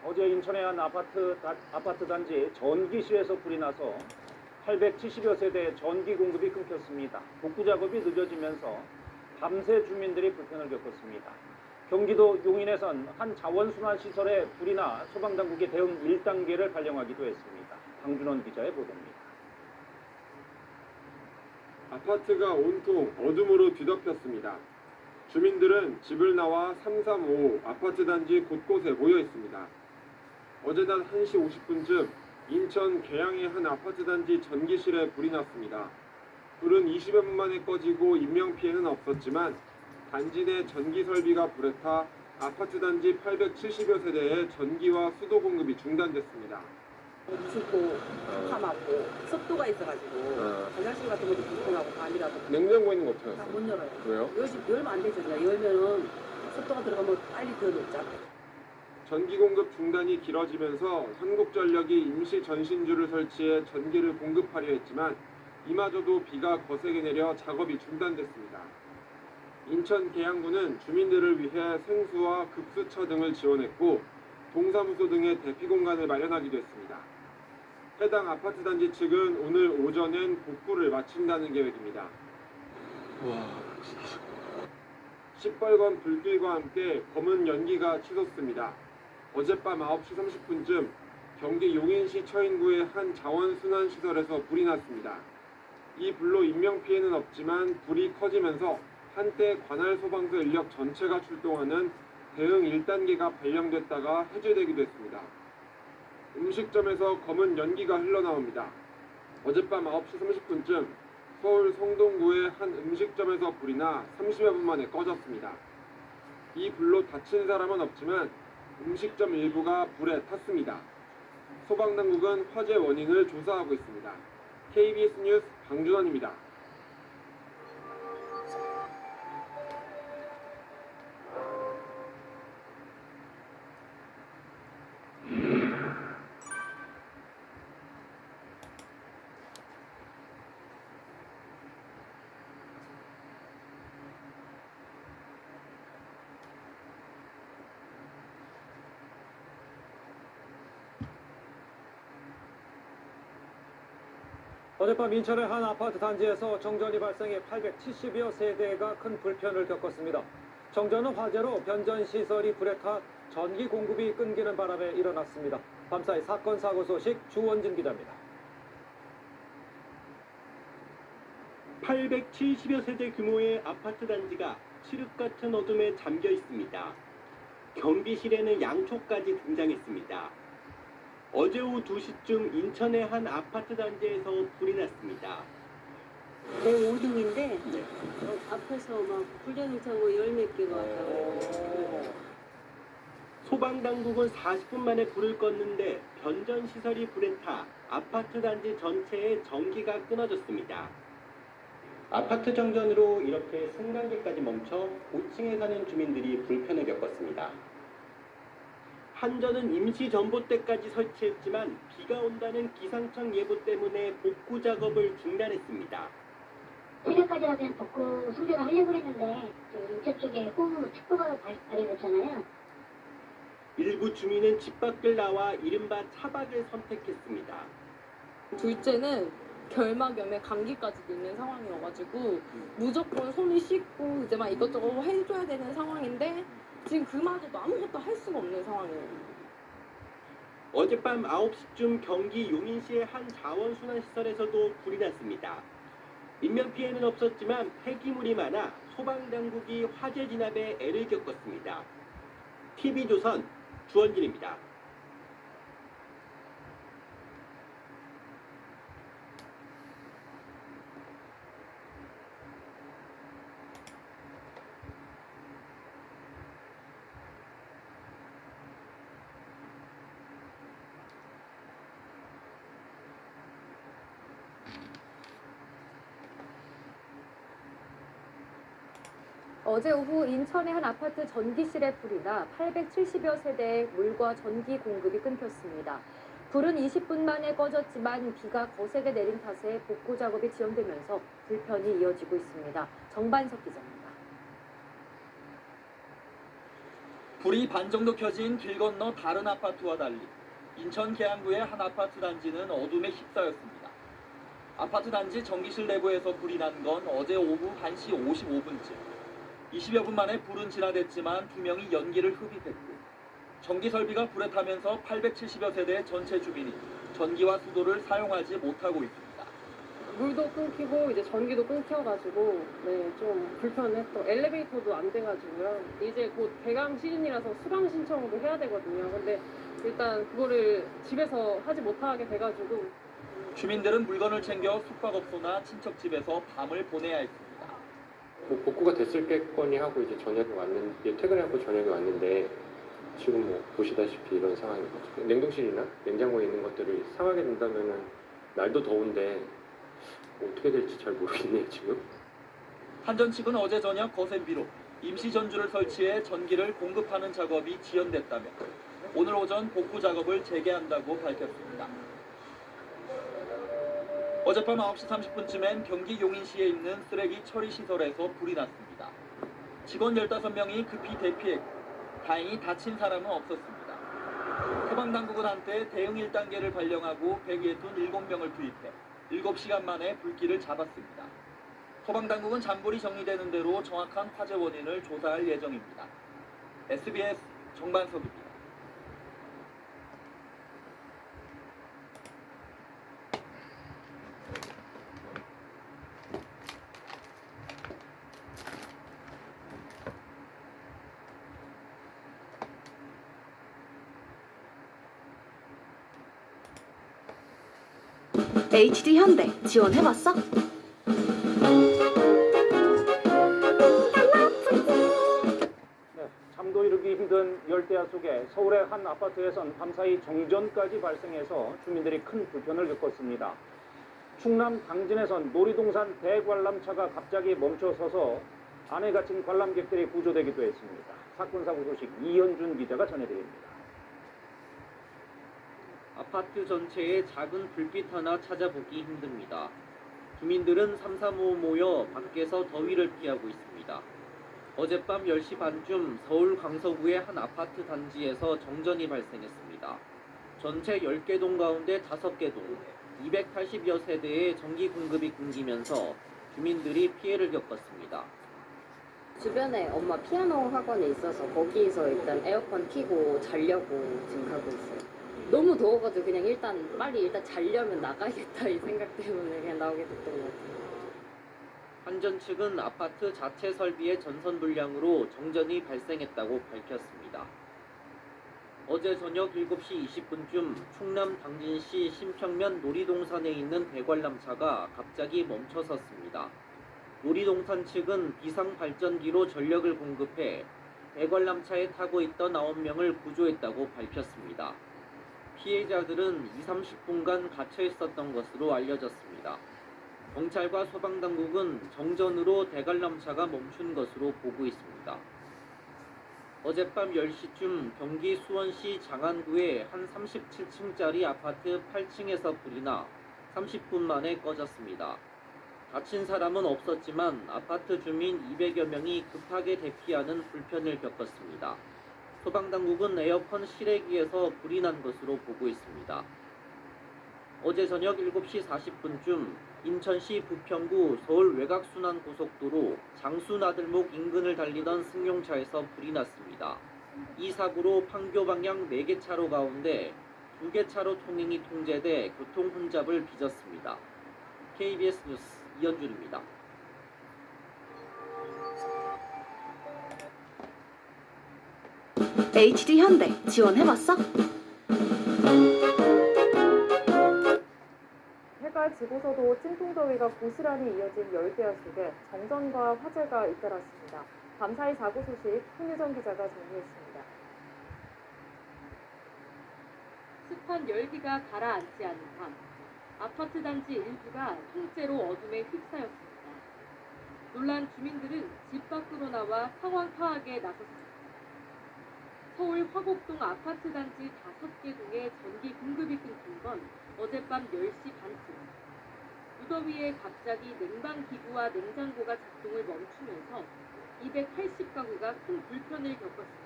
어제 인천의 한 아파트 단지 전기실에서 불이 나서 870여 세대의 전기 공급이 끊겼습니다. 복구 작업이 늦어지면서 밤새 주민들이 불편을 겪었습니다. 경기도 용인에선 한 자원순환시설에 불이 나 소방당국이 대응 1단계를 발령하기도 했습니다. 방준원 기자의 보도입니다. 아파트가 온통 어둠으로 뒤덮였습니다. 주민들은 집을 나와 335 아파트 단지 곳곳에 모여 있습니다. 어제 낮 1시 50분쯤 인천 계양의 한 아파트 단지 전기실에 불이 났습니다. 불은 20여 분 만에 꺼지고 인명피해는 없었지만 단지 내 전기 설비가 불에 타 아파트 단지 870여 세대의 전기와 수도 공급이 중단됐습니다. 춥고 캄하고 습도가 있어가지고 화장실 같은 것도 불편하고 밤이라도 냉장고에 있는 거 어떻게 다 했어요? 못 열어요. 왜요? 요즘 열면 안 되죠. 그냥 열면은 습도가 들어가면 빨리 더 녹잖아. 전기 공급 중단이 길어지면서 한국전력이 임시 전신주를 설치해 전기를 공급하려 했지만 이마저도 비가 거세게 내려 작업이 중단됐습니다. 인천 계양구는 주민들을 위해 생수와 급수처 등을 지원했고 동사무소 등의 대피 공간을 마련하기도 했습니다. 해당 아파트 단지 측은 오늘 오전엔 복구를 마친다는 계획입니다. 시뻘건 불길과 함께 검은 연기가 치솟습니다. 어젯밤 9시 30분쯤 경기 용인시 처인구의 한 자원순환시설에서 불이 났습니다. 이 불로 인명피해는 없지만 불이 커지면서 한때 관할 소방서 인력 전체가 출동하는 대응 1단계가 발령됐다가 해제되기도 했습니다. 음식점에서 검은 연기가 흘러나옵니다. 어젯밤 9시 30분쯤 서울 성동구의 한 음식점에서 불이 나 30여 분 만에 꺼졌습니다. 이 불로 다친 사람은 없지만 음식점 일부가 불에 탔습니다. 소방당국은 화재 원인을 조사하고 있습니다. KBS 뉴스 방준원입니다. 어젯밤 인천의 한 아파트 단지에서 정전이 발생해 870여 세대가 큰 불편을 겪었습니다. 정전은 화재로 변전시설이 불에 타 전기 공급이 끊기는 바람에 일어났습니다. 밤사이 사건 사고 소식 주원진 기자입니다. 870여 세대 규모의 아파트 단지가 칠흑 같은 어둠에 잠겨 있습니다. 경비실에는 양초까지 등장했습니다. 어제 오후 2시쯤 인천의 한 아파트 단지에서 불이 났습니다. 내 5층인데 앞에서 막 불전이 타고 열 몇 개가 왔다고. 소방당국은 40분 만에 불을 껐는데 변전시설이 불에 타 아파트 단지 전체의 전기가 끊어졌습니다. 아파트 정전으로 이렇게 승강기까지 멈춰 5층에 사는 주민들이 불편을 겪었습니다. 한전은 임시 전봇대까지 설치했지만 비가 온다는 기상청 예보 때문에 복구 작업을 중단했습니다. 새벽까지 하면 복구 승대를 하려고 했는데 인천 쪽에 호우특보가 발효됐잖아요. 일부 주민은 집 밖을 나와 이른바 차박을 선택했습니다. 둘째는 결막염에 감기까지도 있는 상황이어가지고 무조건 손을 씻고 이제 막 이것저것 해줘야 되는 상황인데 지금 그마저도 아무것도 할 수가 없는 상황이에요. 어젯밤 9시쯤 경기 용인시의 한 자원순환시설에서도 불이 났습니다. 인명피해는 없었지만 폐기물이 많아 소방당국이 화재 진압에 애를 겪었습니다. TV조선 주원진입니다. 어제 오후 인천의 한 아파트 전기실에 불이 나 870여 세대의 물과 전기 공급이 끊겼습니다. 불은 20분 만에 꺼졌지만 비가 거세게 내린 탓에 복구 작업이 지연되면서 불편이 이어지고 있습니다. 정반석 기자입니다. 불이 반 정도 켜진 길 건너 다른 아파트와 달리 인천 계양구의 한 아파트 단지는 어둠에 휩싸였습니다. 아파트 단지 전기실 내부에서 불이 난 건 어제 오후 1시 55분쯤. 20여 분 만에 불은 진화됐지만 2명이 연기를 흡입했고 전기 설비가 불에 타면서 870여 세대 전체 주민이 전기와 수도를 사용하지 못하고 있습니다. 물도 끊기고 이제 전기도 끊겨가지고 좀 불편했고 엘리베이터도 안 돼가지고요. 이제 곧 개강 시즌이라서 수강 신청도 해야 되거든요. 근데 일단 그거를 집에서 하지 못하게 돼가지고 주민들은 물건을 챙겨 숙박업소나 친척 집에서 밤을 보내야 했습니다. 뭐 복구가 됐을겠거니 하고 이제 저녁에 왔는데 퇴근하고 저녁에 왔는데 지금 뭐 보시다시피 이런 상황이거든요. 냉동실이나 냉장고에 있는 것들을 상하게 된다면은 날도 더운데 어떻게 될지 잘 모르겠네요 지금. 한전 측은 어제 저녁 거센비로 임시 전주를 설치해 전기를 공급하는 작업이 지연됐다며 오늘 오전 복구 작업을 재개한다고 밝혔습니다. 어젯밤 9시 30분쯤엔 경기 용인시에 있는 쓰레기 처리 시설에서 불이 났습니다. 직원 15명이 급히 대피했고 다행히 다친 사람은 없었습니다. 소방당국은 한때 대응 1단계를 발령하고 167명을 투입해 7시간 만에 불길을 잡았습니다. 소방당국은 잔불이 정리되는 대로 정확한 화재 원인을 조사할 예정입니다. SBS 정반석입니다. HD 현대 지원해봤어? 잠도 이루기 힘든 열대야 속에 서울의 한 아파트에선 밤사이 정전까지 발생해서 주민들이 큰 불편을 겪었습니다. 충남 당진에선 놀이동산 대관람차가 갑자기 멈춰서서 안에 갇힌 관람객들이 구조되기도 했습니다. 사건 사고 소식 이현준 기자가 전해드립니다. 아파트 전체에 작은 불빛 하나 찾아보기 힘듭니다. 주민들은 삼삼오오 모여 밖에서 더위를 피하고 있습니다. 어젯밤 10시 반쯤 서울 강서구의 한 아파트 단지에서 정전이 발생했습니다. 전체 10개 동 가운데 5개 동, 280여 세대의 전기 공급이 끊기면서 주민들이 피해를 겪었습니다. 주변에 엄마 피아노 학원에 있어서 거기에서 일단 에어컨 켜고 자려고 지금 가고 있어요. 너무 더워가지고 그냥 빨리 자려면 나가야겠다 이 생각 때문에 그냥 나오게 됐던 것 같아요. 한전 측은 아파트 자체 설비의 전선 불량으로 정전이 발생했다고 밝혔습니다. 어제 저녁 7시 20분쯤 충남 당진시 신평면 놀이동산에 있는 대관람차가 갑자기 멈춰섰습니다. 놀이동산 측은 비상발전기로 전력을 공급해 대관람차에 타고 있던 9명을 구조했다고 밝혔습니다. 피해자들은 20-30분간 갇혀 있었던 것으로 알려졌습니다. 경찰과 소방당국은 정전으로 대관람차가 멈춘 것으로 보고 있습니다. 어젯밤 10시쯤 경기 수원시 장안구의 한 37층짜리 아파트 8층에서 불이 나 30분 만에 꺼졌습니다. 다친 사람은 없었지만 아파트 주민 200여 명이 급하게 대피하는 불편을 겪었습니다. 소방당국은 에어컨 실외기에서 불이 난 것으로 보고 있습니다. 어제 저녁 7시 40분쯤 인천시 부평구 서울 외곽순환고속도로 장수나들목 인근을 달리던 승용차에서 불이 났습니다. 이 사고로 판교 방향 4개 차로 가운데 2개 차로 통행이 통제돼 교통 혼잡을 빚었습니다. KBS 뉴스 이현준입니다. HD 현대 지원해봤어? 해가 지고서도 찜통더위가 고스란히 이어진 열대야 속에 정전과 화재가 잇따랐습니다. 밤사이 사고 소식 홍유정 기자가 정리했습니다. 습한 열기가 가라앉지 않는 밤, 아파트 단지 일부가 통째로 어둠에 휩싸였습니다. 놀란 주민들은 집 밖으로 나와 상황 파악에 나섰습니다. 서울 화곡동 아파트 단지 5개 동의 전기 공급이 끊긴 건 어젯밤 10시 반쯤. 무더위에 갑자기 냉방기구와 냉장고가 작동을 멈추면서 280가구가 큰 불편을 겪었습니다.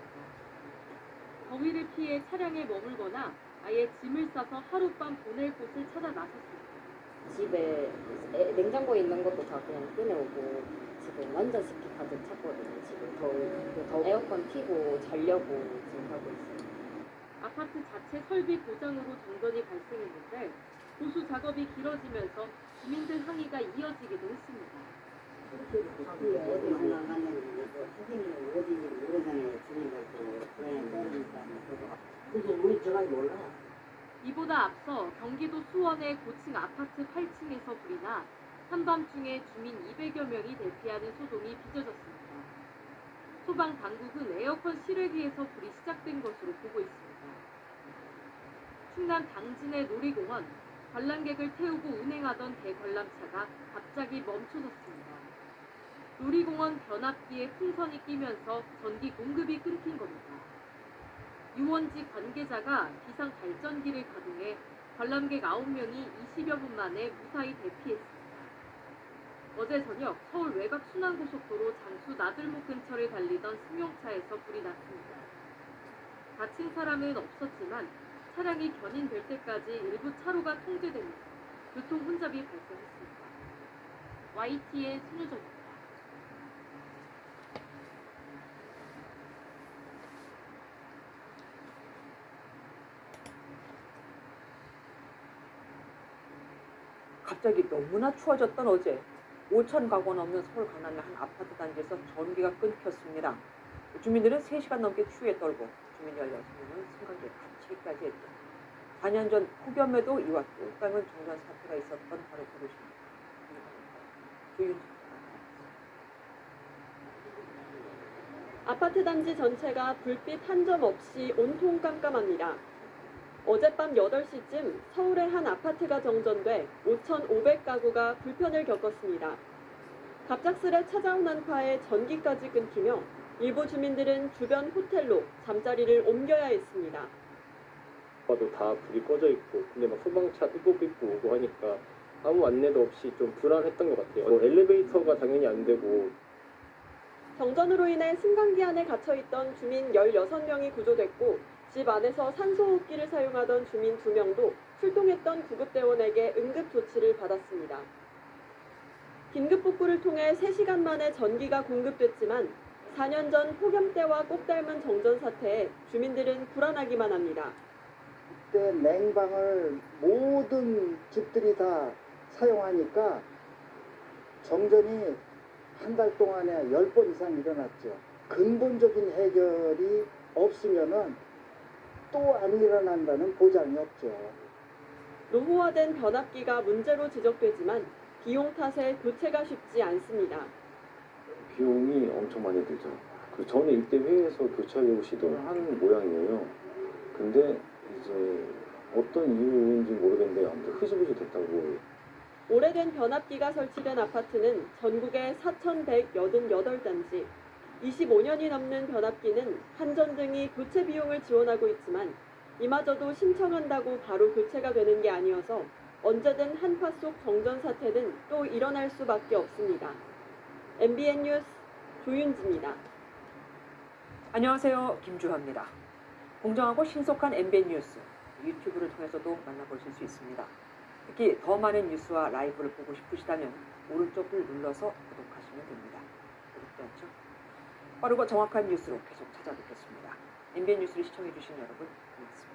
더위를 피해 차량에 머물거나 아예 짐을 싸서 하룻밤 보낼 곳을 찾아 나섰습니다. 집에 냉장고에 있는 것도 다 그냥 꺼내오고 지금 완전 습기 가득 찼거든요. 지금 더 에어컨 켜고 자려고 지금 하고 있어요. 아파트 자체 설비 고장으로 정전이 발생했는데 보수 작업이 길어지면서 주민들 항의가 이어지기도 했습니다. 어디 올라갔는지 선생님이 어디 모르잖아요. 주민들도 그러니까 그래서 우리 제가 몰라. 이보다 앞서 경기도 수원의 고층 아파트 8층에서 불이 나 한밤중에 주민 200여 명이 대피하는 소동이 빚어졌습니다. 소방 당국은 에어컨 실외기에서 불이 시작된 것으로 보고 있습니다. 충남 당진의 놀이공원, 관람객을 태우고 운행하던 대관람차가 갑자기 멈춰섰습니다. 놀이공원 변압기에 풍선이 끼면서 전기 공급이 끊긴 겁니다. 유원지 관계자가 비상 발전기를 가동해 관람객 9명이 20여 분 만에 무사히 대피했습니다. 어제 저녁 서울 외곽 순환고속도로 장수 나들목 근처를 달리던 승용차에서 불이 났습니다. 다친 사람은 없었지만 차량이 견인될 때까지 일부 차로가 통제되면서 교통 혼잡이 발생했습니다. YT의 신유정입니다. 갑자기 너무나 추워졌던 어제 5천 가구 넘는 서울 강남의 한 아파트 단지에서 전기가 끊겼습니다. 주민들은 3시간 넘게 추위에 떨고 주민 16명은 승강기에 갇히기까지 했죠. 4년 전 폭염에도 이와 똑같은 정전 사태가 있었던 바로 그곳입니다. 조윤지. 아파트 단지 전체가 불빛 한 점 없이 온통 깜깜합니다. 어젯밤 8시쯤 서울의 한 아파트가 정전돼 5,500가구가 불편을 겪었습니다. 갑작스레 찾아온 한파에 전기까지 끊기며 일부 주민들은 주변 호텔로 잠자리를 옮겨야 했습니다. 봐도 다 불이 꺼져 있고 근데 막 소방차 삐뽀삐뽀 오고 하니까 아무 안내도 없이 좀 불안했던 것 같아요. 엘리베이터가 당연히 안 되고 정전으로 인해 승강기 안에 갇혀있던 주민 16명이 구조됐고 집 안에서 산소호흡기를 사용하던 주민 2명도 출동했던 구급대원에게 응급조치를 받았습니다. 긴급복구를 통해 3시간 만에 전기가 공급됐지만 4년 전 폭염 때와 꼭 닮은 정전 사태에 주민들은 불안하기만 합니다. 그때 냉방을 모든 집들이 다 사용하니까 정전이 한 달 동안에 10번 이상 일어났죠. 근본적인 해결이 없으면은 또 안 일어난다는 보장이 없죠. 노후화된 변압기가 문제로 지적되지만 비용 탓에 교체가 쉽지 않습니다. 비용이 엄청 많이 들죠. 그 전에 이때 회의에서 교체하려고 시도를 한 모양이에요. 근데 이제 어떤 이유인지 모르겠는데 아무튼 흐지부지 됐다고. 오래된 변압기가 설치된 아파트는 전국에 4,188단지, 25년이 넘는 변압기는 한전등이 교체 비용을 지원하고 있지만 이마저도 신청한다고 바로 교체가 되는 게 아니어서 언제든 한파 속 정전 사태는 또 일어날 수밖에 없습니다. MBN 뉴스 조윤지입니다. 안녕하세요. 김주화입니다. 공정하고 신속한 MBN 뉴스 유튜브를 통해서도 만나보실 수 있습니다. 특히 더 많은 뉴스와 라이브를 보고 싶으시다면 오른쪽을 눌러서 구독하시면 됩니다. 어렵지 않죠? 빠르고 정확한 뉴스로 계속 찾아뵙겠습니다. MBN 뉴스를 시청해주신 여러분 고맙습니다.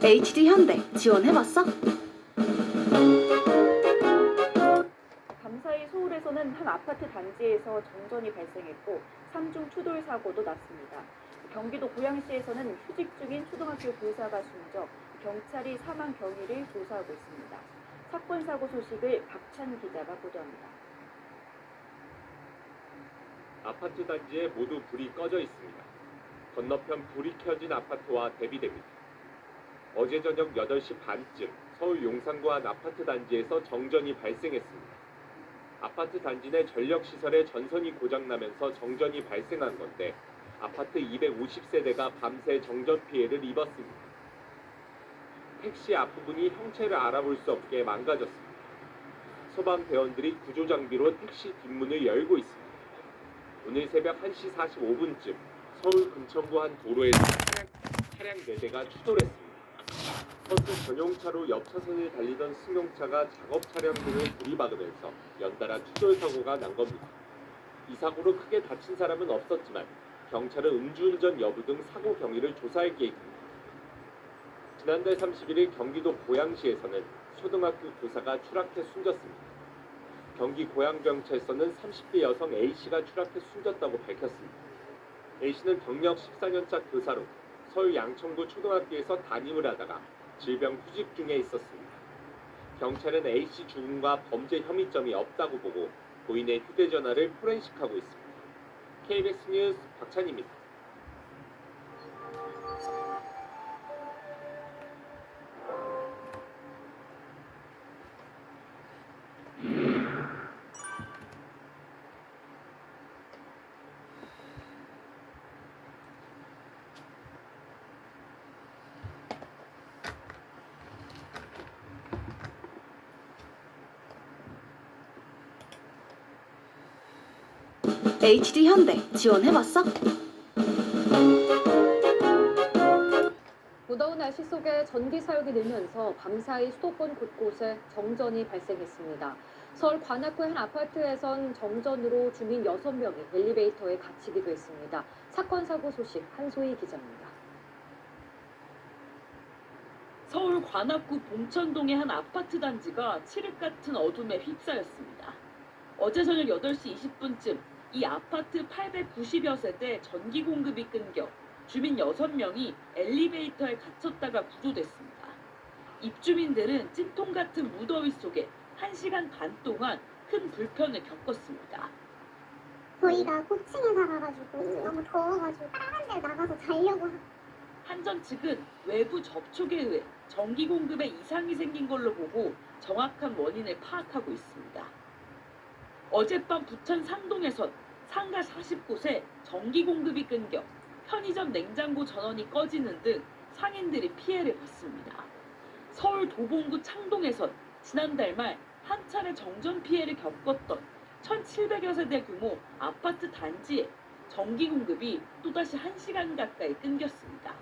HD 현대 지원해봤어? 감사히 서울에서는 한 아파트 단지에서 정전이 발생했고 3중 추돌 사고도 났습니다. 경기도 고양시에서는 휴직 중인 초등학교 교사가 숨져 경찰이 사망 경위를 조사하고 있습니다. 사건 사고 소식을 박찬 기자가 보도합니다. 아파트 단지에 모두 불이 꺼져 있습니다. 건너편 불이 켜진 아파트와 대비됩니다. 어제 저녁 8시 반쯤 서울 용산구 한 아파트 단지에서 정전이 발생했습니다. 아파트 단지 내 전력시설에 전선이 고장나면서 정전이 발생한 건데 아파트 250세대가 밤새 정전 피해를 입었습니다. 택시 앞부분이 형체를 알아볼 수 없게 망가졌습니다. 소방대원들이 구조장비로 택시 뒷문을 열고 있습니다. 오늘 새벽 1시 45분쯤 서울 금천구 한 도로에서 차량 4대가 추돌했습니다. 버스 전용차로 옆 차선을 달리던 승용차가 작업 차량들을 들이박으면서 연달아 추돌 사고가 난 겁니다. 이 사고로 크게 다친 사람은 없었지만 경찰은 음주운전 여부 등 사고 경위를 조사할 계획입니다. 지난달 31일 경기도 고양시에서는 초등학교 교사가 추락해 숨졌습니다. 경기 고양경찰서는 30대 여성 A씨가 추락해 숨졌다고 밝혔습니다. A씨는 경력 14년차 교사로 서울 양천구 초등학교에서 담임을 하다가 질병 후직 중에 있었습니다. 경찰은 A씨 죽음과 범죄 혐의점이 없다고 보고 고인의 휴대전화를 포렌식하고 있습니다. KBS 뉴스 박찬희입니다. HD 현대 지원해봤어? 무더운 날씨 속에 전기 사용이 늘면서 밤사이 수도권 곳곳에 정전이 발생했습니다. 서울 관악구의 한 아파트에선 정전으로 주민 6명이 엘리베이터에 갇히기도 했습니다. 사건 사고 소식 한소희 기자입니다. 서울 관악구 봉천동의 한 아파트 단지가 칠흑 같은 어둠에 휩싸였습니다. 어제 저녁 8시 20분쯤 이 아파트 890여 세대 전기 공급이 끊겨 주민 6명이 엘리베이터에 갇혔다가 구조됐습니다. 입주민들은 찜통 같은 무더위 속에 1시간 반 동안 큰 불편을 겪었습니다. 저희가 고층에 살아가지고 너무 더워가지고 다른 데 나가서 자려고. 한전 측은 외부 접촉에 의해 전기 공급에 이상이 생긴 걸로 보고 정확한 원인을 파악하고 있습니다. 어젯밤 부천 상동에선 상가 40곳에 전기 공급이 끊겨 편의점 냉장고 전원이 꺼지는 등 상인들이 피해를 봤습니다. 서울 도봉구 창동에선 지난달 말 한 차례 정전 피해를 겪었던 1,700여 세대 규모 아파트 단지에 전기 공급이 또다시 1시간 가까이 끊겼습니다.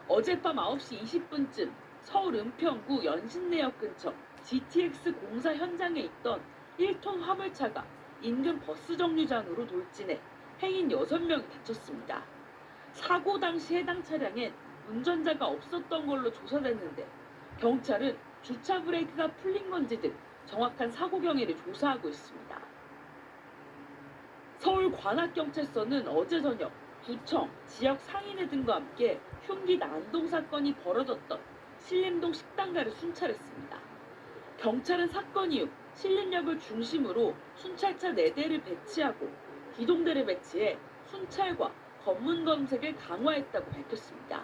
어젯밤 9시 20분쯤 서울 은평구 연신내역 근처 GTX 공사 현장에 있던 1톤 화물차가 인근 버스 정류장으로 돌진해 행인 6명이 다쳤습니다. 사고 당시 해당 차량엔 운전자가 없었던 걸로 조사됐는데 경찰은 주차 브레이크가 풀린 건지 등 정확한 사고 경위를 조사하고 있습니다. 서울 관악경찰서는 어제 저녁 구청, 지역 상인회 등과 함께 흉기 난동 사건이 벌어졌던 신림동 식당가를 순찰했습니다. 경찰은 사건 이후 신림역을 중심으로 순찰차 4대를 배치하고 기동대를 배치해 순찰과 검문 검색을 강화했다고 밝혔습니다.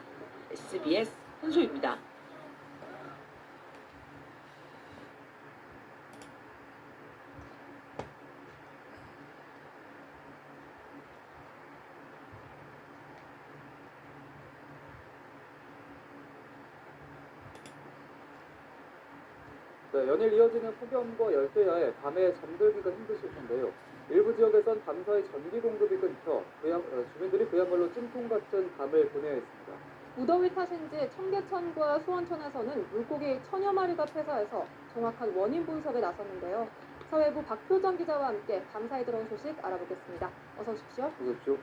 SBS 한소희입니다. 네, 연일 이어지는 폭염과 열대야에 밤에 잠들기가 힘드실 텐데요. 일부 지역에선 밤사이 전기 공급이 끊겨 주민들이 그야말로 찜통 같은 밤을 보내야 했습니다. 무더위 탓인지 청계천과 수원천에서는 물고기 1000여 마리가 폐사해서 정확한 원인 분석에 나섰는데요. 사회부 박효정 기자와 함께 밤사이 들어온 소식 알아보겠습니다. 어서 오십시오. 어서 오십시오.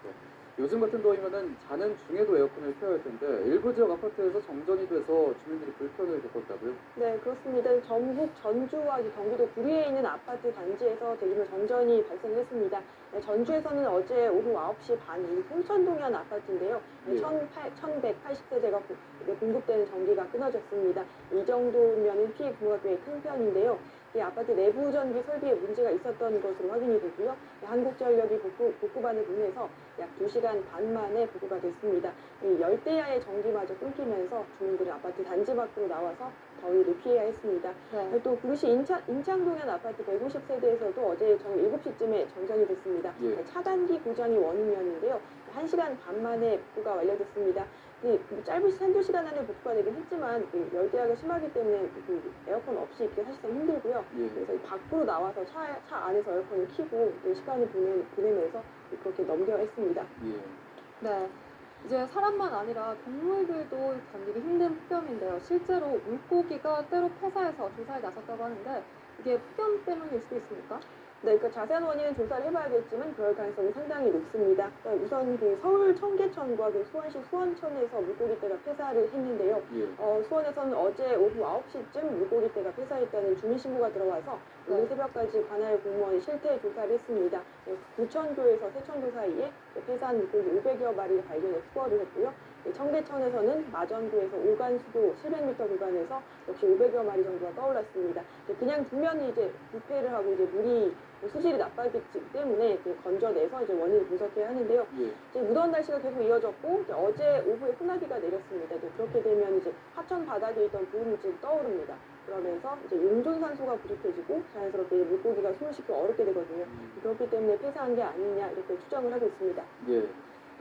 네. 요즘 같은 더위면은 자는 중에도 에어컨을 켜야 할 텐데 일부 지역 아파트에서 정전이 돼서 주민들이 불편을 겪었다고요? 네, 그렇습니다. 전북 전주와 경기도 구리에 있는 아파트 단지에서 대규모 정전이 발생했습니다. 네, 전주에서는 어제 오후 9시 반 이 홍천동의 한 아파트인데요. 네. 1180세대가 공급되는 전기가 끊어졌습니다. 이 정도면 피해 규모가 꽤 큰 편인데요. 이 아파트 내부 전기 설비에 문제가 있었던 것으로 확인이 되고요. 한국전력이 복구반을 보내서 약 2시간 반 만에 복구가 됐습니다. 이 열대야의 전기마저 끊기면서 주민들은 아파트 단지 밖으로 나와서 더위를 피해야 했습니다. 또 구리시 인창동의 한 아파트 150세대에서도 어제 저녁 7시쯤에 정전이 됐습니다. 차단기 고장이 원인이었는데요. 1시간 반 만에 복구가 완료됐습니다. 짧은 한두 시간 안에 복구가 되긴 했지만 열대야가 심하기 때문에 에어컨 없이 있기 사실상 힘들고요. 그래서 밖으로 나와서 차 안에서 에어컨을 켜고 시간을 보내면서 그렇게 넘겨야 했습니다. 네. 이제 사람만 아니라 동물들도 견디기 힘든 폭염인데요. 실제로 물고기가 때로 폐사해서 조사에 나섰다고 하는데 이게 폭염 때문일 수도 있습니까? 네, 그러니까 자세한 원인은 조사를 해봐야겠지만 그럴 가능성이 상당히 높습니다. 그러니까 우선 서울 청계천과 수원시 수원천에서 물고기떼가 폐사를 했는데요. 수원에서는 어제 오후 9시쯤 물고기떼가 폐사했다는 주민신고가 들어와서 오늘 새벽까지 관할 공무원이 실태 조사를 했습니다. 구천교에서 세천교 사이에 폐사한 물고기 500여 마리를 발견해 투어를 했고요. 청계천에서는 마전구에서 오간수도 700m 구간에서 역시 500여 마리 정도가 떠올랐습니다. 그냥 두면이 이제 부패를 하고 이제 물이 수질이 나빠졌기 때문에 이제 건져내서 이제 원인을 분석해야 하는데요. 이제 무더운 날씨가 계속 이어졌고 어제 오후에 소나기가 내렸습니다. 이제 그렇게 되면 이제 하천 바닥에 있던 부음물질이 떠오릅니다. 그러면서 이제 용존산소가 부족해지고 자연스럽게 물고기가 숨을 쉬기 어렵게 되거든요. 그렇기 때문에 폐사한 게 아니냐 이렇게 추정을 하고 있습니다.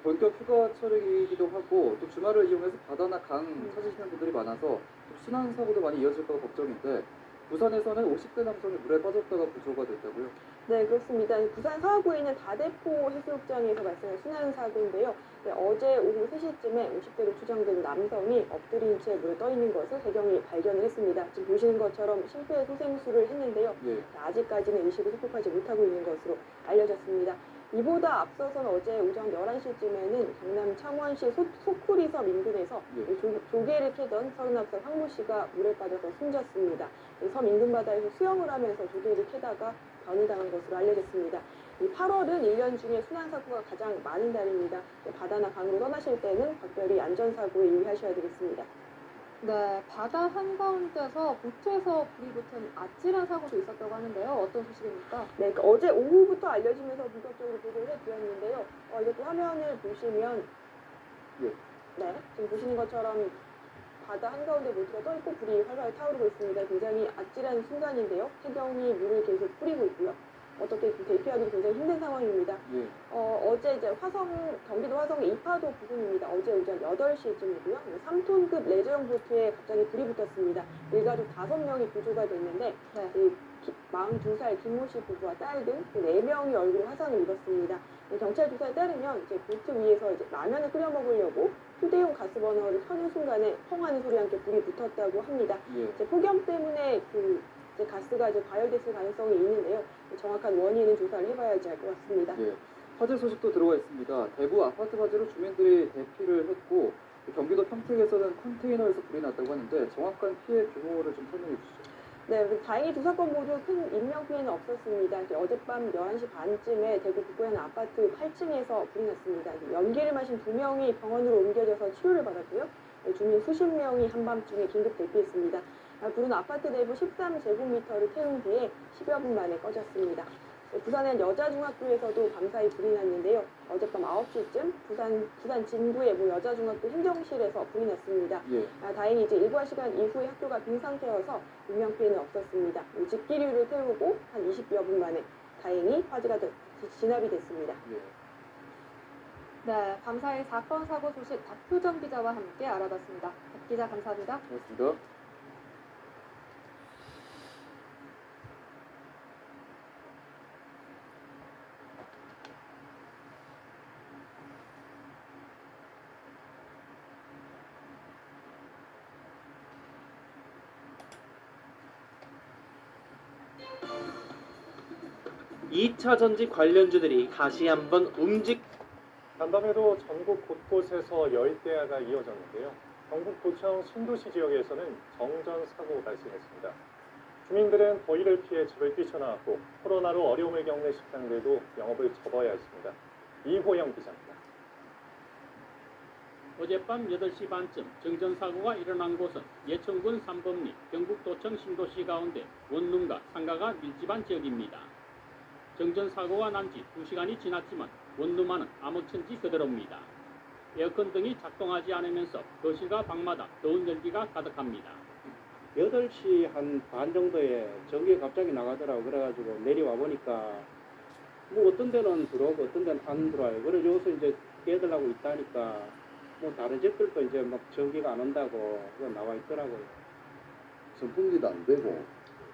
본격 휴가철이기도 하고 또 주말을 이용해서 바다나 강 찾으시는 분들이 많아서 순환 사고도 많이 이어질까 걱정인데 부산에서는 50대 남성이 물에 빠졌다가 구조가 됐다고요? 네, 그렇습니다. 부산 사하구에 있는 다대포 해수욕장에서 발생한 순환 사고인데요. 어제 오후 3시쯤에 50대로 추정되는 남성이 엎드린 채 물에 떠 있는 것을 해경이 발견을 했습니다. 지금 보시는 것처럼 심폐소생술을 했는데요. 아직까지는 의식을 회복하지 못하고 있는 것으로 알려졌습니다. 이보다 앞서서는 어제 오전 11시쯤에는 경남 창원시 소쿠리섬 인근에서 조개를 캐던 39살 황모 씨가 물에 빠져서 숨졌습니다. 섬 인근 바다에서 수영을 하면서 조개를 캐다가 변을 당한 것으로 알려졌습니다. 8월은 1년 중에 순환사고가 가장 많은 달입니다. 바다나 강으로 떠나실 때는 각별히 안전사고에 유의하셔야 되겠습니다. 네, 바다 한가운데서 보트에서 불이 붙은 아찔한 사고도 있었다고 하는데요. 어떤 소식입니까? 네, 그러니까 어제 오후부터 알려지면서 본격적으로 보도를 해드렸는데요. 이것도 화면을 보시면 네, 지금 보시는 것처럼 바다 한가운데 보트가 떠있고 불이 활활 타오르고 있습니다. 굉장히 아찔한 순간인데요. 해경이 물을 계속 뿌리고 있고요. 어떻게 대피하기도 굉장히 힘든 상황입니다. 어제 이제 경기도 화성의 이파도 부근입니다. 어제 오전 8시쯤이고요. 3톤급 레저용 보트에 갑자기 불이 붙었습니다. 일가족 5명이 구조가 됐는데 42살 김모 씨 부부와 딸 등 4명이 얼굴에 화상을 입었습니다. 경찰 조사에 따르면 이제 보트 위에서 이제 라면을 끓여 먹으려고 휴대용 가스버너를 켜는 순간에 펑 하는 소리와 함께 불이 붙었다고 합니다. 이제 폭염 때문에 이제 가스가 이제 과열됐을 가능성이 있는데요. 정확한 원인은 조사를 해봐야지 알 것 같습니다. 화재 소식도 들어와 있습니다. 대구 아파트 화재로 주민들이 대피를 했고 경기도 평택에서는 컨테이너에서 불이 났다고 하는데 정확한 피해 규모를 좀 설명해 주시죠. 네, 다행히 두 사건 모두 큰 인명피해는 없었습니다. 어젯밤 11시 반쯤에 대구 북구의 한 아파트 8층에서 불이 났습니다. 연기를 마신 2명이 병원으로 옮겨져서 치료를 받았고요. 주민 수십 명이 한밤중에 긴급 대피했습니다. 불은 아파트 내부 13제곱미터를 태운 뒤에 10여 분 만에 꺼졌습니다. 부산의 한 여자중학교에서도 밤사이 불이 났는데요. 어젯밤 9시쯤 부산 진구의 여자중학교 행정실에서 불이 났습니다. 다행히 이제 일과 시간 이후에 학교가 빈 상태여서 인명피해는 없었습니다. 집기류를 태우고 한 20여 분 만에 다행히 화재가 진압이 됐습니다. 네, 밤사이 사건 사고 소식 박효정 기자와 함께 알아봤습니다. 박 기자 감사합니다. 고맙습니다. 이 차 전지 관련주들이 다시 한번 간밤에도 전국 곳곳에서 열대야가 이어졌는데요. 경북 도청 신도시 지역에서는 정전 사고가 발생했습니다. 주민들은 더위를 피해 집을 뛰쳐나왔고 코로나로 어려움을 겪는 식당들도 영업을 접어야 했습니다. 이호영 기자입니다. 어젯밤 8시 반쯤 정전사고가 일어난 곳은 예천군 삼범리, 경북 도청 신도시 가운데 원룸과 상가가 밀집한 지역입니다. 정전사고가 난 지 2시간이 지났지만 원룸 안은 암흑천지 그대로입니다. 에어컨 등이 작동하지 않으면서 거실과 방마다 더운 열기가 가득합니다. 8시 한 반 정도에 전기가 갑자기 나가더라고. 그래가지고 내려와 보니까 뭐 어떤 데는 들어오고 어떤 데는 안 들어와요. 그래서 여기서 이제 깨달라고 있다니까 뭐 다른 집들도 이제 막 전기가 안 온다고 그거 나와 있더라고요. 선풍기도 안 되고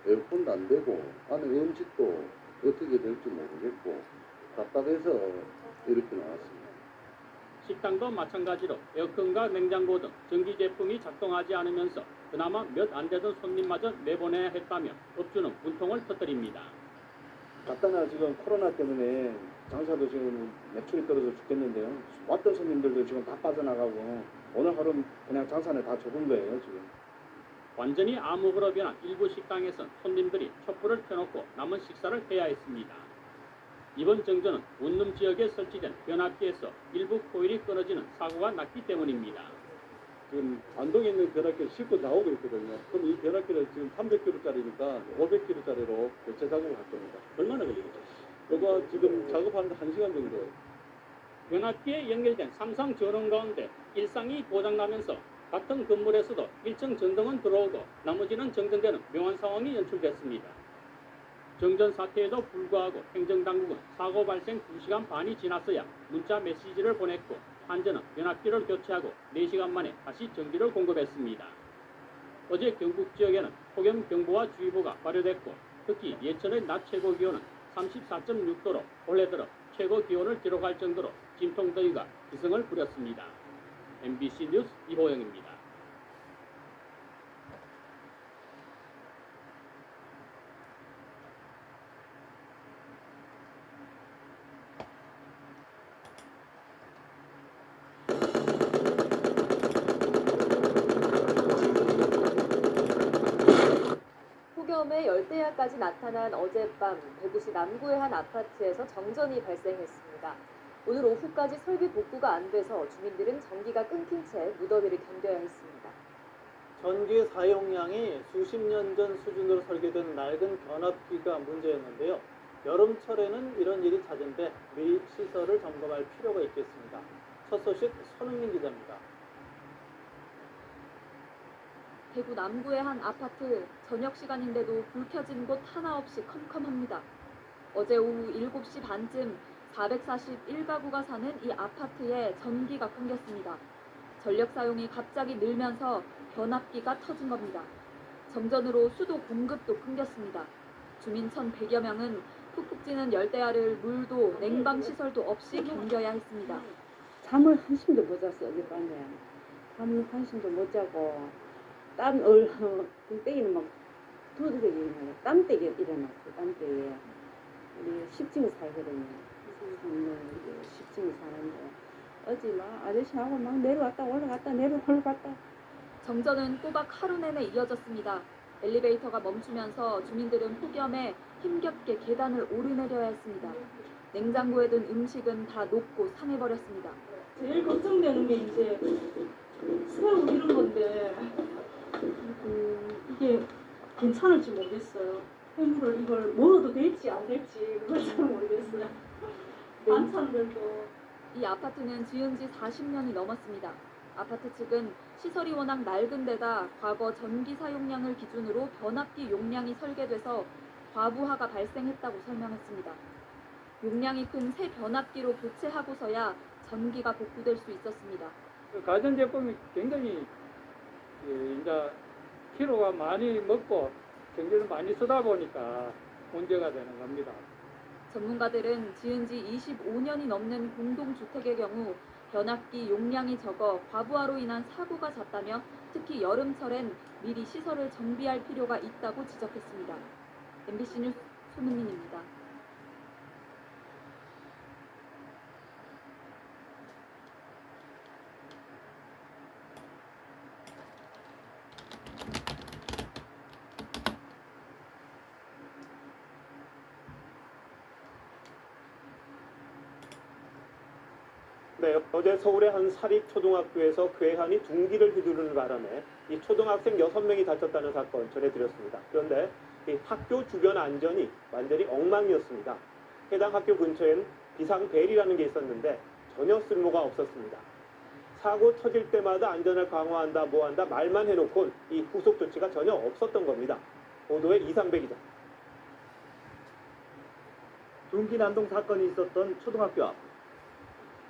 에어컨도 안 되고 안에 음식도 어떻게 될지 모르겠고 답답해서 이렇게 나왔습니다. 식당도 마찬가지로 에어컨과 냉장고 등 전기 제품이 작동하지 않으면서 그나마 몇 안 되던 손님마저 내보내야 했다며 업주는 분통을 터뜨립니다. 간단한 지금 코로나 때문에 장사도 지금 매출이 떨어져 죽겠는데요. 왔던 손님들도 지금 다 빠져나가고 오늘 하루 그냥 장사는 다 접은 거예요 지금. 완전히 암흑으로 변한 일부 식당에선 손님들이 촛불을 켜놓고 남은 식사를 해야 했습니다. 이번 정전은 원룸 지역에 설치된 변압기에서 일부 코일이 끊어지는 사고가 났기 때문입니다. 지금 안동에 있는 변압기를 싣고 나오고 있거든요. 그럼 이 변압기를 지금 300kg짜리니까 500kg짜리로 교체 작업을 할 겁니다. 얼마나 걸리겠죠? 이거 지금 작업하는데 1시간 정도. 변압기에 연결된 삼성 전원 가운데 일상이 고장나면서 같은 건물에서도 일정 전등은 들어오고 나머지는 정전되는 묘한 상황이 연출됐습니다. 정전 사태에도 불구하고 행정당국은 사고 발생 2시간 반이 지났어야 문자 메시지를 보냈고 한전은 변압기를 교체하고 4시간 만에 다시 전기를 공급했습니다. 어제 경북 지역에는 폭염경보와 주의보가 발효됐고 특히 예천의 낮 최고 기온은 34.6도로 올해 들어 최고 기온을 기록할 정도로 진통더위가 기승을 부렸습니다. MBC 뉴스 이호영입니다. 폭염에 열대야까지 나타난 어젯밤 대구시 남구의 한 아파트에서 정전이 발생했습니다. 오늘 오후까지 설비 복구가 안 돼서 주민들은 전기가 끊긴 채 무더위를 견뎌야 했습니다. 전기 사용량이 수십 년 전 수준으로 설계된 낡은 변압기가 문제였는데요. 여름철에는 이런 일이 잦은데 미리 시설을 점검할 필요가 있겠습니다. 첫 소식 손흥민 기자입니다. 대구 남구의 한 아파트 저녁 시간인데도 불 켜진 곳 하나 없이 컴컴합니다. 어제 오후 7시 반쯤 441가구가 사는 이 아파트에 전기가 끊겼습니다. 전력 사용이 갑자기 늘면서 변압기가 터진 겁니다. 정전으로 수도 공급도 끊겼습니다. 주민 1,100여 명은 푹푹 찌는 열대야를 물도 냉방 시설도 없이 견뎌야 했습니다. 잠을 한숨도 못 잤어 어젯밤에. 잠을 한숨도 못 자고 등때기는 막 두드러기 일어나고 땀때기 일어났어. 땀때기에 우리 10층에 살거든요. 10층에 사는데 어제 막 아저씨하고 막 내려왔다 올라갔다 올라갔다. 정전은 꼬박 하루 내내 이어졌습니다. 엘리베이터가 멈추면서 주민들은 폭염에 힘겹게 계단을 오르내려야 했습니다. 냉장고에 든 음식은 다 녹고 상해버렸습니다. 제일 걱정되는 게 이제 새우 이런 건데 이게 괜찮을지 모르겠어요. 해물을 이걸 먹어도 될지 안 될지 그걸 잘 모르겠어요. 반찬들도. 이 아파트는 지은 지 40년이 넘었습니다. 아파트 측은 시설이 워낙 낡은 데다 과거 전기 사용량을 기준으로 변압기 용량이 설계돼서 과부하가 발생했다고 설명했습니다. 용량이 큰 새 변압기로 교체하고서야 전기가 복구될 수 있었습니다. 가전제품이 굉장히 이제 키로가 많이 먹고 전기를 많이 쓰다 보니까 문제가 되는 겁니다. 전문가들은 지은 지 25년이 넘는 공동주택의 경우 변압기 용량이 적어 과부하로 인한 사고가 잦다며 특히 여름철엔 미리 시설을 정비할 필요가 있다고 지적했습니다. MBC 뉴스 손은민입니다. 네, 어제 서울의 한 사립초등학교에서 괴한이 둥기를 휘두르는 바람에 이 초등학생 6명이 다쳤다는 사건 전해드렸습니다. 그런데 이 학교 주변 안전이 완전히 엉망이었습니다. 해당 학교 근처엔 비상벨이라는 게 있었는데 전혀 쓸모가 없었습니다. 사고 터질 때마다 안전을 강화한다, 뭐한다 말만 해놓고 이 후속 조치가 전혀 없었던 겁니다. 보도에 이상배 기자. 둔기 난동 사건이 있었던 초등학교 앞.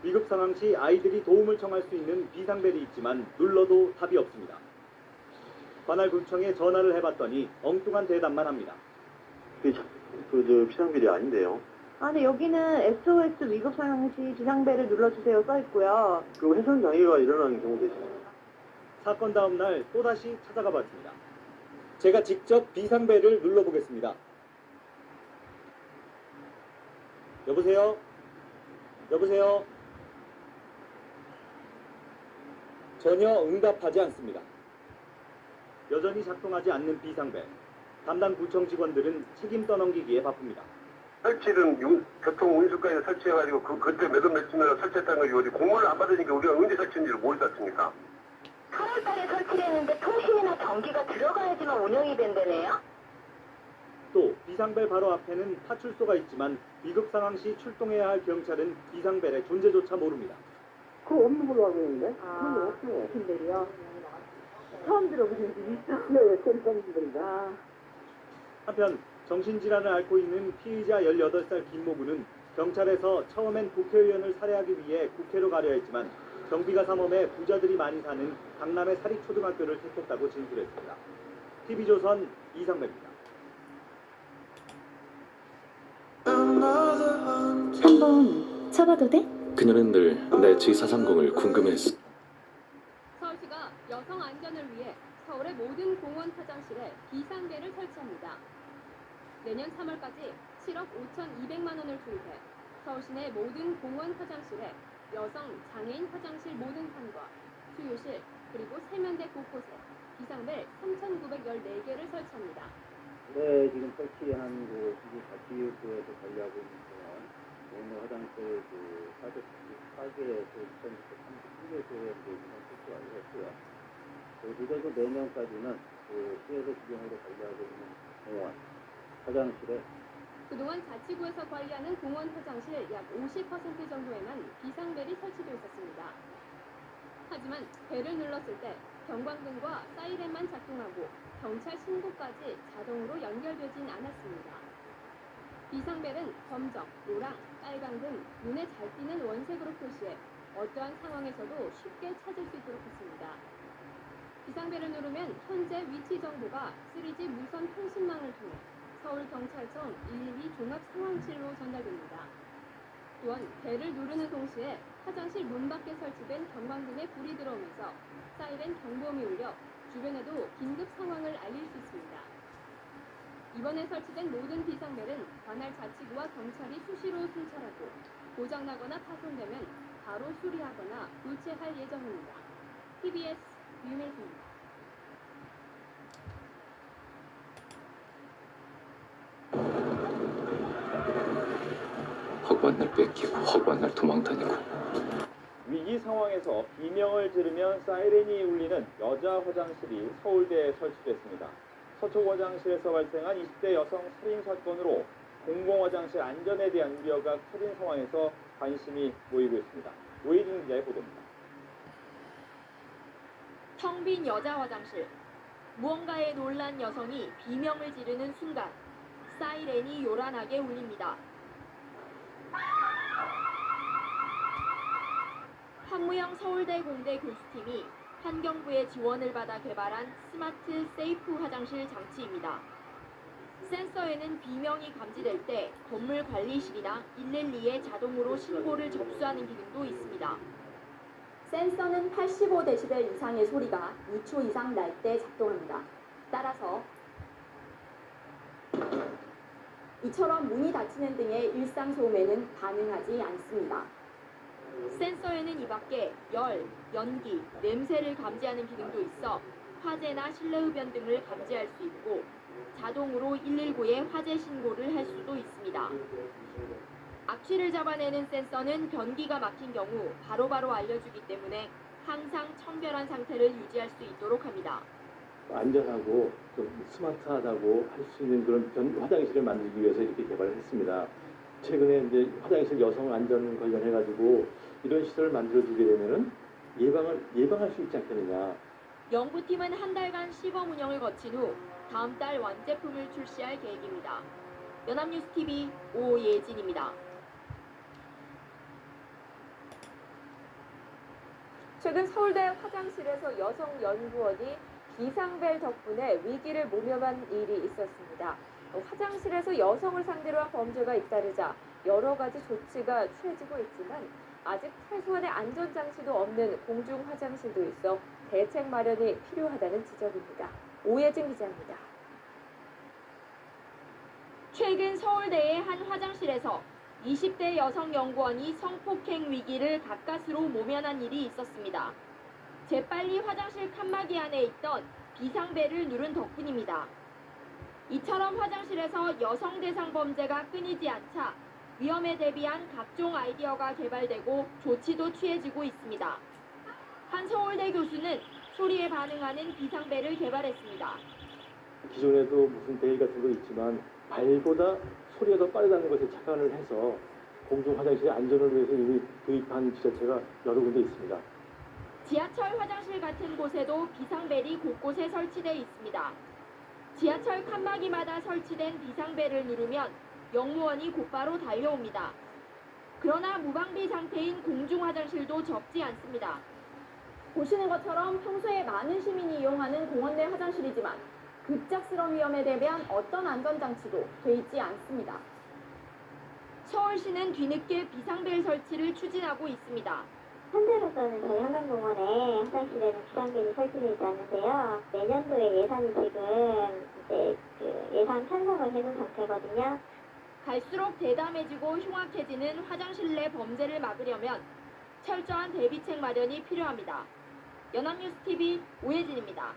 위급 상황 시 아이들이 도움을 청할 수 있는 비상벨이 있지만 눌러도 답이 없습니다. 관할군청에 전화를 해봤더니 엉뚱한 대답만 합니다. 비상벨이 아닌데요. 아니 여기는 SOS 위급 상황 시 비상벨을 눌러주세요 써 있고요. 그리고 해선 장애가 일어나는 경우도 있습니다. 사건 다음 날 또다시 찾아가 봤습니다. 제가 직접 비상벨을 눌러보겠습니다. 여보세요? 여보세요? 전혀 응답하지 않습니다. 여전히 작동하지 않는 비상벨. 담당 구청 직원들은 책임 떠넘기기에 바쁩니다. 설치는 교통 운수까지 설치해가지고 그때 몇월 며칠날 설치했다는 거지 어디 공문을 안 받으니까 우리가 언제 설치했는지를 모르지 않습니까? 3월달에 설치를 했는데 통신이나 전기가 들어가야지만 운영이 된다네요? 또 비상벨 바로 앞에는 파출소가 있지만 위급 상황 시 출동해야 할 경찰은 비상벨의 존재조차 모릅니다. 그거 없는 걸로 알고 있는데? 그건 없어요. 비상벨이요? 처음 들어보신 분이 네, 처음 들어보니다. 한편 정신질환을 앓고 있는 피의자 18살 김모부는 경찰에서 처음엔 국회의원을 살해하기 위해 국회로 가려 했지만 경비가 삼엄해 부자들이 많이 사는 강남의 사립초등학교를 택했다고 진술했습니다. TV조선 이상배입니다. 3번 쳐봐도 돼? 그녀는 늘 내 G430을 궁금해했어. 서울시가 여성 안전을 위해 서울의 모든 공원 화장실에 비상벨을 설치합니다. 내년 3월까지 7억 5,200만 원을 투입해 서울 시내 모든 공원 화장실에 여성 장애인 화장실 모든 칸과 수유실 그리고 세면대 곳곳에 비상벨 3,914개를 설치합니다. 네, 지금 설치한 곳이 자치구에서 관리하고 있는 공원 화장실 494개에서 2,632개소에 설치 완료했고요. 그래서 내년까지는 시에서 주경으로 관리하고 있는 공원 화장실에 그동안 자치구에서 관리하는 공원 화장실 약 50% 정도에만 비상벨이 설치되어 있었습니다. 하지만 벨을 눌렀을 때 경광등과 사이렌만 작동하고 경찰 신고까지 자동으로 연결되진 않았습니다. 비상벨은 검정, 노랑, 빨강 등 눈에 잘 띄는 원색으로 표시해 어떠한 상황에서도 쉽게 찾을 수 있도록 했습니다. 비상벨을 누르면 현재 위치 정보가 3G 무선 통신망을 통해 서울경찰청 112 종합상황실로 전달됩니다. 또한 벨을 누르는 동시에 화장실 문 밖에 설치된 경광등에 불이 들어오면서 사이렌 경보음이 울려 주변에도 긴급 상황을 알릴 수 있습니다. 이번에 설치된 모든 비상벨은 관할 자치구와 경찰이 수시로 순찰하고 고장나거나 파손되면 바로 수리하거나 교체할 예정입니다. TBS 유밀희입니다. 허구한 날 뺏기고 허구한 날 도망다니고. 위기 상황에서 비명을 지르면 사이렌이 울리는 여자 화장실이 서울대에 설치됐습니다. 서초 화장실에서 발생한 20대 여성 살인 사건으로 공공화장실 안전에 대한 우려가 커진 상황에서 관심이 모이고 있습니다. 오혜진 기자의 보도입니다. 텅 빈 여자 화장실. 무언가에 놀란 여성이 비명을 지르는 순간 사이렌이 요란하게 울립니다. 황무영 서울대 공대 교수팀이 환경부의 지원을 받아 개발한 스마트 세이프 화장실 장치입니다. 센서에는 비명이 감지될 때 건물 관리실이나 112에 자동으로 신고를 접수하는 기능도 있습니다. 센서는 85dB 이상의 소리가 2초 이상 날 때 작동합니다. 따라서 이처럼 문이 닫히는 등의 일상 소음에는 반응하지 않습니다. 센서에는 이 밖에 열, 연기, 냄새를 감지하는 기능도 있어 화재나 실내 흡연 등을 감지할 수 있고 자동으로 119에 화재 신고를 할 수도 있습니다. 악취를 잡아내는 센서는 변기가 막힌 경우 바로바로 알려주기 때문에 항상 청결한 상태를 유지할 수 있도록 합니다. 안전하고 좀 스마트하다고 할 수 있는 그런 화장실을 만들기 위해서 이렇게 개발을 했습니다. 최근에 이제 화장실 여성 안전 관련해가지고 이런 시설을 만들어주게 되면은 예방할 수 있지 않겠느냐. 연구팀은 한 달간 시범 운영을 거친 후 다음 달 완제품을 출시할 계획입니다. 연합뉴스TV 오예진입니다. 최근 서울대 화장실에서 여성 연구원이 비상벨 덕분에 위기를 모면한 일이 있었습니다. 화장실에서 여성을 상대로 한 범죄가 잇따르자 여러 가지 조치가 취해지고 있지만 아직 최소한의 안전장치도 없는 공중 화장실도 있어 대책 마련이 필요하다는 지적입니다. 오예진 기자입니다. 최근 서울대의 한 화장실에서 20대 여성 연구원이 성폭행 위기를 가까스로 모면한 일이 있었습니다. 재빨리 화장실 칸막이 안에 있던 비상벨을 누른 덕분입니다. 이처럼 화장실에서 여성 대상 범죄가 끊이지 않자 위험에 대비한 각종 아이디어가 개발되고 조치도 취해지고 있습니다. 한 서울대 교수는 소리에 반응하는 비상벨을 개발했습니다. 기존에도 무슨 벨 같은 거 있지만 발보다 소리가 더 빠르다는 것에 착안을 해서 공중 화장실의 안전을 위해서 이미 도입한 지자체가 여러 군데 있습니다. 지하철 화장실 같은 곳에도 비상벨이 곳곳에 설치되어 있습니다. 지하철 칸막이마다 설치된 비상벨을 누르면 영무원이 곧바로 달려옵니다. 그러나 무방비 상태인 공중 화장실도 적지 않습니다. 보시는 것처럼 평소에 많은 시민이 이용하는 공원 내 화장실이지만 급작스러운 위험에 대비한 어떤 안전장치도 돼 있지 않습니다. 서울시는 뒤늦게 비상벨 설치를 추진하고 있습니다. 현재로서는 저희 한강공원에 화장실에는 비상벨이 설치되어 있지 않는데요. 내년도에 예산이 지금 이제 예산 편성을 해놓은 상태거든요. 갈수록 대담해지고 흉악해지는 화장실 내 범죄를 막으려면 철저한 대비책 마련이 필요합니다. 연합뉴스TV 오예진입니다.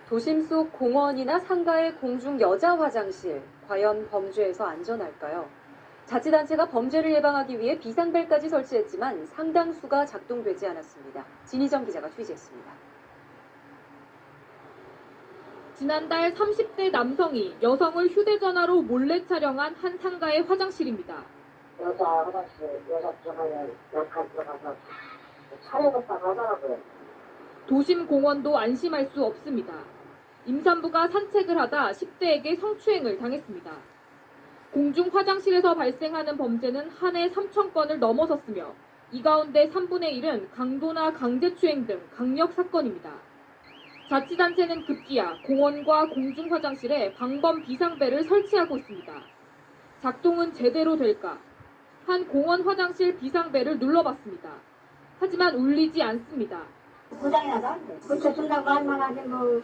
도심 속 공원이나 상가의 공중 여자 화장실, 과연 범죄에서 안전할까요? 자치단체가 범죄를 예방하기 위해 비상벨까지 설치했지만 상당수가 작동되지 않았습니다. 진희정 기자가 취재했습니다. 지난달 30대 남성이 여성을 휴대전화로 몰래 촬영한 한 상가의 화장실입니다. 여자 화장실, 여자 들어가면 약간 들어가서 촬영했다고 하더라고요. 도심 공원도 안심할 수 없습니다. 임산부가 산책을 하다 10대에게 성추행을 당했습니다. 공중 화장실에서 발생하는 범죄는 한 해 3,000건을 넘어섰으며 이 가운데 3분의 1은 강도나 강제추행 등 강력 사건입니다. 자치단체는 급기야 공원과 공중 화장실에 방범 비상벨을 설치하고 있습니다. 작동은 제대로 될까? 한 공원 화장실 비상벨을 눌러봤습니다. 하지만 울리지 않습니다. 고장이 나서 고쳐준다고 할 만하지 뭐